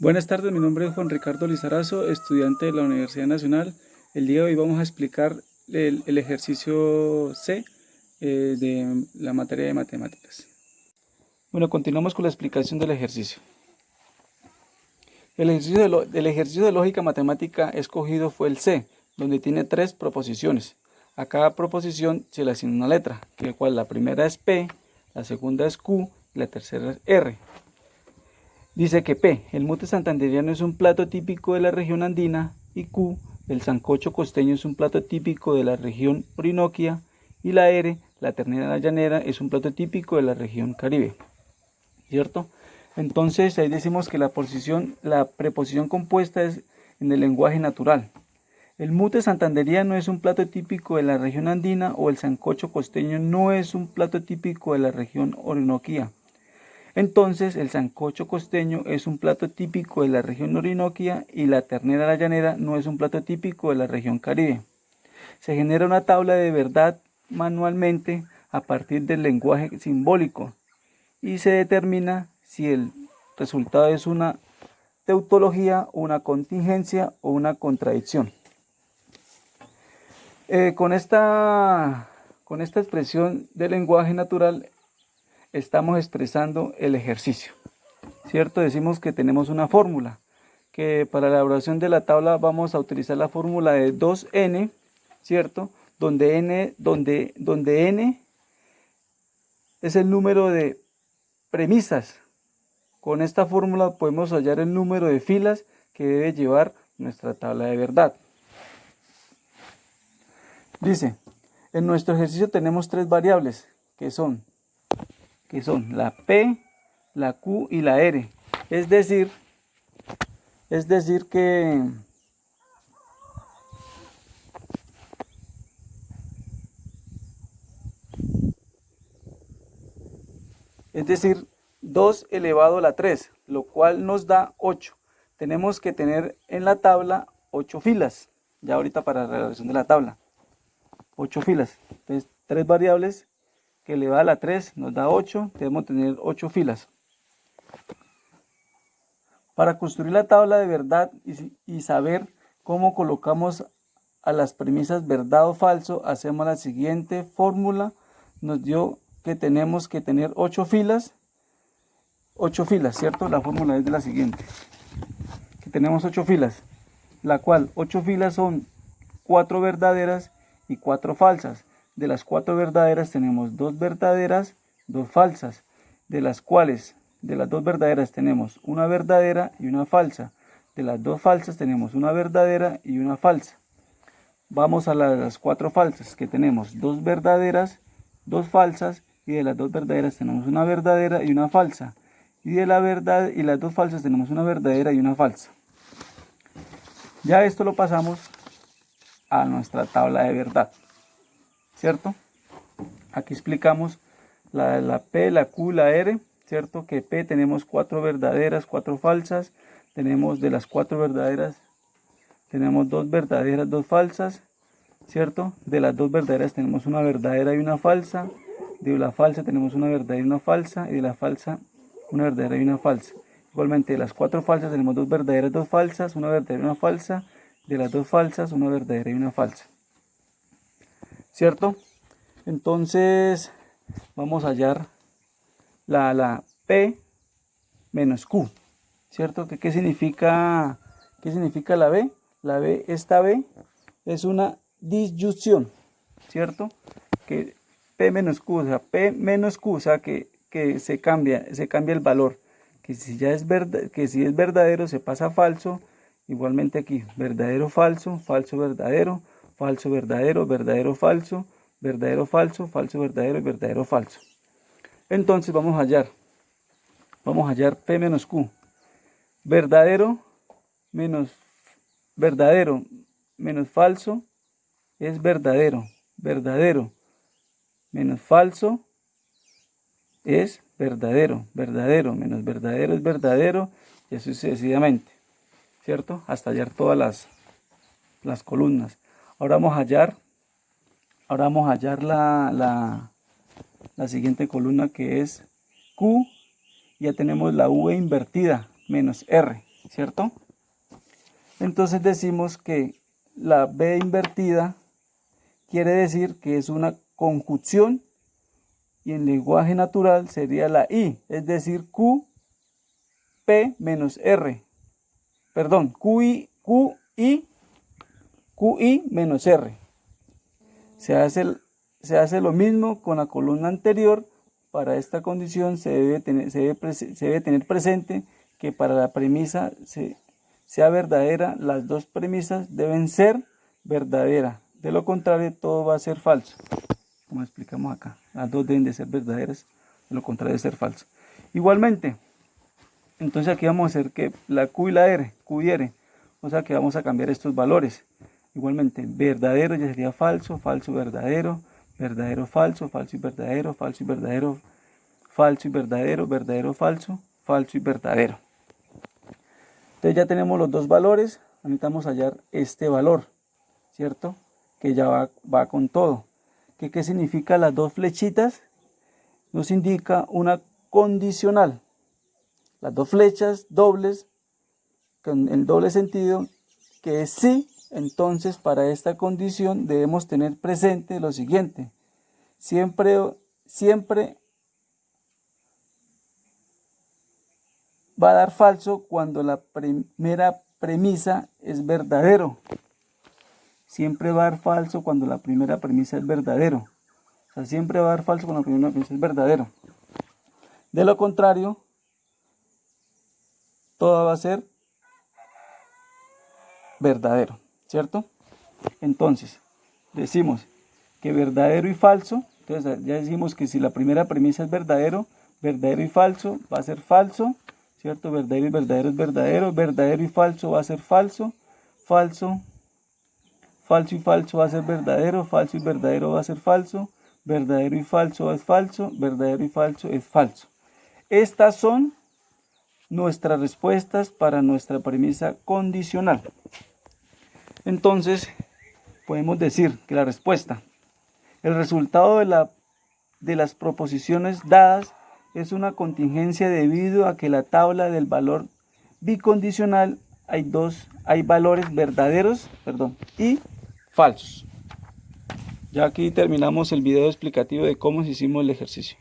Buenas tardes, mi nombre es Juan Ricardo Lizarazo, estudiante de la Universidad Nacional. El día de hoy vamos a explicar el ejercicio C de la materia de matemáticas. Bueno, continuamos con la explicación del ejercicio. El ejercicio de lógica matemática escogido fue el C, donde tiene 3 proposiciones. A cada proposición se le asigna una letra, que cual la primera es P, la segunda es Q y la tercera es R. Dice que P, el mute santandereano es un plato típico de la región andina, y Q, el sancocho costeño es un plato típico de la región orinoquia, y la R, la ternera llanera, es un plato típico de la región caribe. ¿Cierto? Entonces ahí decimos que la preposición compuesta es en el lenguaje natural. El mute santandereano es un plato típico de la región andina, o el sancocho costeño no es un plato típico de la región orinoquia. Entonces, el sancocho costeño es un plato típico de la región orinoquia y la ternera a la llanera no es un plato típico de la región caribe. Se genera una tabla de verdad manualmente a partir del lenguaje simbólico y se determina si el resultado es una tautología, una contingencia o una contradicción. Con esta expresión del lenguaje natural estamos expresando el ejercicio. ¿Cierto? Decimos que tenemos una fórmula, que para la elaboración de la tabla vamos a utilizar la fórmula de 2n, ¿cierto? Donde n es el número de premisas. Con esta fórmula podemos hallar el número de filas que debe llevar nuestra tabla de verdad. Dice, en nuestro ejercicio tenemos 3 variables, que son la P, la Q y la R. Es decir que es decir 2 elevado a la 3, lo cual nos da 8. Tenemos que tener en la tabla 8 filas, ya ahorita para la realización de la tabla. 8 filas. Entonces, 3 variables que elevada a la 3 nos da 8, debemos tener 8 filas. Para construir la tabla de verdad y saber cómo colocamos a las premisas verdad o falso, hacemos la siguiente fórmula. Nos dio que tenemos que tener 8 filas, ¿cierto? La fórmula es de la siguiente. Que tenemos 8 filas, la cual 8 filas son 4 verdaderas y 4 falsas. De las 4 verdaderas tenemos 2 verdaderas, 2 falsas, de las cuales de las 2 verdaderas tenemos una verdadera y una falsa. De las 2 falsas tenemos una verdadera y una falsa. Vamos a las 4 falsas, que tenemos 2 verdaderas, 2 falsas, y de las 2 verdaderas tenemos una verdadera y una falsa. Y de la verdad y las 2 falsas tenemos una verdadera y una falsa. Ya esto lo pasamos a nuestra tabla de verdad, ¿cierto? Aquí explicamos la P, la Q, la R, ¿cierto? Que P tenemos 4 verdaderas, 4 falsas. Tenemos de las 4 verdaderas, tenemos 2 verdaderas, 2 falsas, ¿cierto? De las 2 verdaderas tenemos una verdadera y una falsa. De la falsa tenemos una verdadera y una falsa. Y de la falsa una verdadera y una falsa. Igualmente de las 4 falsas tenemos 2 verdaderas, 2 falsas, una verdadera y una falsa. De las 2 falsas, una verdadera y una falsa. ¿Cierto? Entonces vamos a hallar la P menos Q. ¿Cierto? ¿Qué significa la B? Esta B es una disyunción. ¿Cierto? Que P menos Q, o sea, P menos Q, o sea, que se cambia el valor. Que si es verdadero se pasa a falso. Igualmente aquí, verdadero, falso, falso, verdadero, falso, verdadero, verdadero, falso, verdadero, falso, falso, verdadero y verdadero, falso. Entonces vamos a hallar P menos Q. Verdadero menos falso es verdadero. Verdadero menos falso es verdadero. Verdadero menos verdadero es verdadero, y así sucesivamente, ¿cierto? Hasta hallar todas las columnas. Ahora vamos a hallar la siguiente columna, que es Q. Ya tenemos la V invertida menos R. ¿cierto? Entonces decimos que la B invertida quiere decir que es una conjunción y en lenguaje natural sería la I, es decir, Q, P menos R. Perdón, QI menos R. Se hace lo mismo con la columna anterior. Para esta condición se debe tener presente que para la premisa sea verdadera, las dos premisas deben ser verdaderas. De lo contrario, todo va a ser falso. Como explicamos acá, las dos deben de ser verdaderas, de lo contrario debe ser falso. Igualmente, entonces aquí vamos a hacer que la Q y la R, Q y R, o sea que vamos a cambiar estos valores. Igualmente, verdadero ya sería falso, falso, verdadero, verdadero, falso, falso y verdadero, falso y verdadero, falso y verdadero, verdadero, falso, falso y verdadero. Entonces ya tenemos los dos valores, necesitamos hallar este valor, ¿cierto? Que ya va con todo. ¿Qué significa las dos flechitas? Nos indica una condicional. Las dos flechas dobles, con el doble sentido, que es sí. Entonces, para esta condición debemos tener presente lo siguiente. Siempre va a dar falso cuando la primera premisa es verdadero. Siempre va a dar falso cuando la primera premisa es verdadero. O sea, siempre va a dar falso cuando la primera premisa es verdadero. De lo contrario, todo va a ser verdadero, ¿cierto? Entonces, decimos que verdadero y falso. Entonces ya decimos que si la primera premisa es verdadero, verdadero y falso va a ser falso, ¿cierto? Verdadero y verdadero es verdadero, verdadero y falso va a ser falso, falso, falso y falso va a ser verdadero, falso y verdadero va a ser falso, verdadero y falso es falso, verdadero y falso es falso. Estas son nuestras respuestas para nuestra premisa condicional. Entonces, podemos decir que la respuesta, el resultado de las proposiciones dadas es una contingencia debido a que la tabla del valor bicondicional hay valores verdaderos, y falsos. Ya aquí terminamos el video explicativo de cómo hicimos el ejercicio.